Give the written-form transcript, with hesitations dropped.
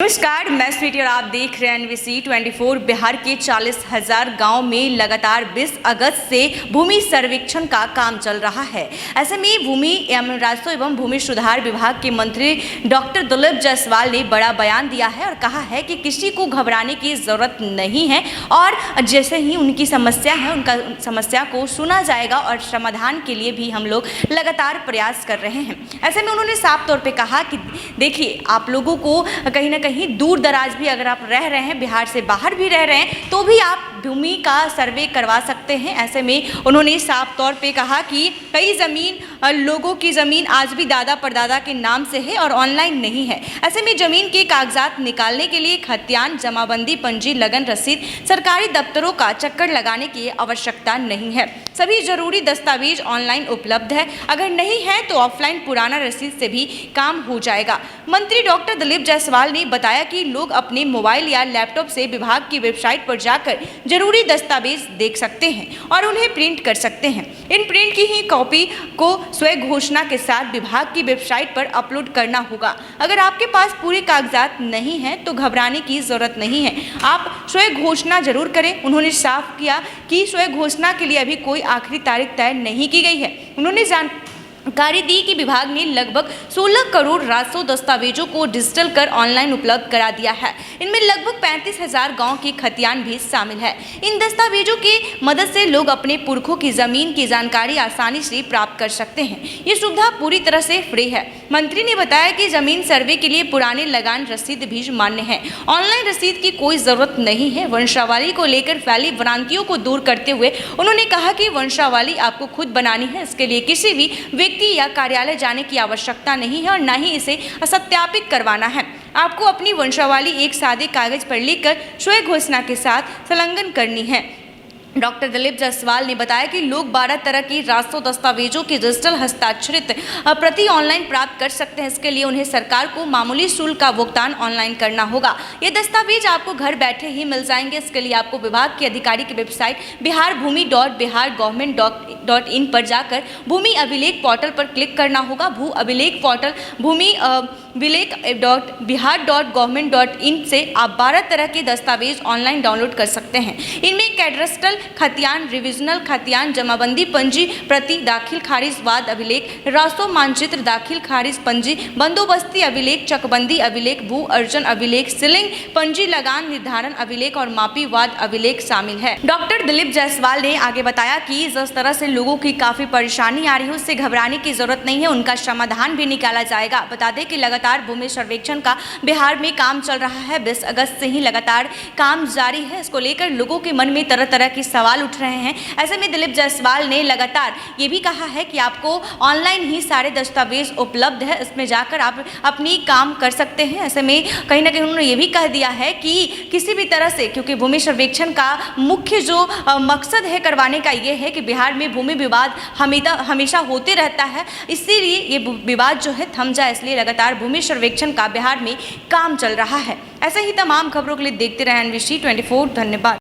नमस्कार, मैं स्वीटी और आप देख रहे हैं एनवीसी 24। बिहार के 40,000 गांव में लगातार 20 अगस्त से भूमि सर्वेक्षण का काम चल रहा है। ऐसे में भूमि एवं राजस्व एवं भूमि सुधार विभाग के मंत्री डॉक्टर दिलीप जायसवाल ने बड़ा बयान दिया है और कहा है कि किसी को घबराने की जरूरत नहीं है और जैसे ही उनकी समस्या है उनका समस्या को सुना जाएगा और समाधान के लिए भी हम लोग लगातार प्रयास कर रहे हैं। ऐसे में उन्होंने साफ तौर पर कहा कि देखिए, आप लोगों को कहीं ना कहीं दूर दराज भी अगर आप रह रहे हैं, बिहार से बाहर भी रह रहे हैं, तो भी आप भूमि का सर्वे करवा सकते हैं। ऐसे में उन्होंने साफ तौर पे कहा कि कई लोगों की ज़मीन आज भी दादा परदादा के नाम से है और ऑनलाइन नहीं है। ऐसे में ज़मीन के कागजात निकालने के लिए खतियान, जमाबंदी, पंजी, लगन रसीद, सरकारी दफ्तरों का चक्कर लगाने की आवश्यकता नहीं है। सभी जरूरी दस्तावेज ऑनलाइन उपलब्ध है। अगर नहीं है तो ऑफलाइन पुराना रसीद से भी काम हो जाएगा। मंत्री डॉक्टर दिलीप जायसवाल ने बताया कि लोग अपने मोबाइल या लैपटॉप से विभाग की वेबसाइट पर जाकर जरूरी दस्तावेज देख सकते हैं और उन्हें प्रिंट कर सकते हैं। इन प्रिंट की ही कॉपी को स्वयं घोषणा के साथ विभाग की वेबसाइट पर अपलोड करना होगा। अगर आपके पास पूरे कागजात नहीं हैं तो घबराने की जरूरत नहीं है, आप स्वयं घोषणा जरूर करें। उन्होंने साफ किया कि स्वयं घोषणा के लिए अभी कोई आखिरी तारीख तय नहीं की गई है। उन्होंने जानकारी दी कि विभाग ने लगभग 16 करोड़ राजस्व दस्तावेजों को डिजिटल कर ऑनलाइन उपलब्ध करा दिया है। इनमें लगभग 35,000 गांव की खतियान भी शामिल है। इन दस्तावेजों की मदद से लोग अपने पुरखों की जमीन की जानकारी आसानी से प्राप्त कर सकते हैं। ये सुविधा पूरी तरह से फ्री है। मंत्री ने बताया कि जमीन सर्वे के लिए पुराने लगान रसीद भी मान्य है। ऑनलाइन रसीद की कोई जरूरत नहीं है। वंशावली को लेकर फैली भ्रांतियों को दूर करते हुए उन्होंने कहा कि वंशावली आपको खुद बनानी है। इसके लिए किसी भी व्यक्ति या कार्यालय जाने की आवश्यकता नहीं है और न ही इसे सत्यापित करवाना है। आपको अपनी वंशावली एक सादे कागज पर लिखकर स्वयं घोषणा के साथ संलग्न करनी है। डॉक्टर दिलीप जायसवाल ने बताया कि लोग 12 तरह की राजस्व दस्तावेजों की डिजिटल हस्ताक्षरित प्रति ऑनलाइन प्राप्त कर सकते हैं। इसके लिए उन्हें सरकार को मामूली शुल्क का भुगतान ऑनलाइन करना होगा। ये दस्तावेज आपको घर बैठे ही मिल जाएंगे। इसके लिए आपको विभाग के अधिकारी की वेबसाइट biharbhumi.bihargovernment.in पर जाकर भूमि अभिलेख पोर्टल पर क्लिक करना होगा। भू अभिलेख पोर्टल भूमि अभिलेख.बिहार.gov.in से आप 12 तरह के दस्तावेज ऑनलाइन डाउनलोड कर सकते हैं। इनमें कैडस्ट्रल खतियान, रिविजनल खतियान, जमाबंदी पंजी, प्रति दाखिल खारिज वाद अभिलेख, राजस्व मानचित्र दाखिल खारिज पंजी, बंदोबस्ती अभिलेख, चकबंदी अभिलेख, भू अर्जन अभिलेख, सीलिंग पंजी, लगान निर्धारण अभिलेख और मापी वाद अभिलेख शामिल है। डॉक्टर दिलीप जायसवाल ने आगे बताया कि जिस तरह से लोगों की काफी परेशानी आ रही है उससे घबराने की जरूरत नहीं है, उनका समाधान भी निकाला जाएगा। बता दें कि लगातार भूमि सर्वेक्षण का बिहार में काम चल रहा है। 20 अगस्त से ही लगातार काम जारी है। इसको लेकर लोगों के मन में तरह तरह के सवाल उठ रहे हैं। ऐसे में दिलीप जायसवाल ने लगातार ये भी कहा है कि आपको ऑनलाइन ही सारे दस्तावेज उपलब्ध है, इसमें जाकर आप अपनी काम कर सकते हैं। ऐसे में कहीं ना कहीं उन्होंने ये भी कह दिया है कि किसी भी तरह से, क्योंकि भूमि सर्वेक्षण का मुख्य जो मकसद है करवाने का ये है कि बिहार में भूमि विवाद हमेशा होते रहता है, इसीलिए ये विवाद जो है थम जाए, इसलिए लगातार भूमि सर्वेक्षण का बिहार में काम चल रहा है। ऐसे ही तमाम खबरों के लिए देखते रहें एनवीसी 24। धन्यवाद।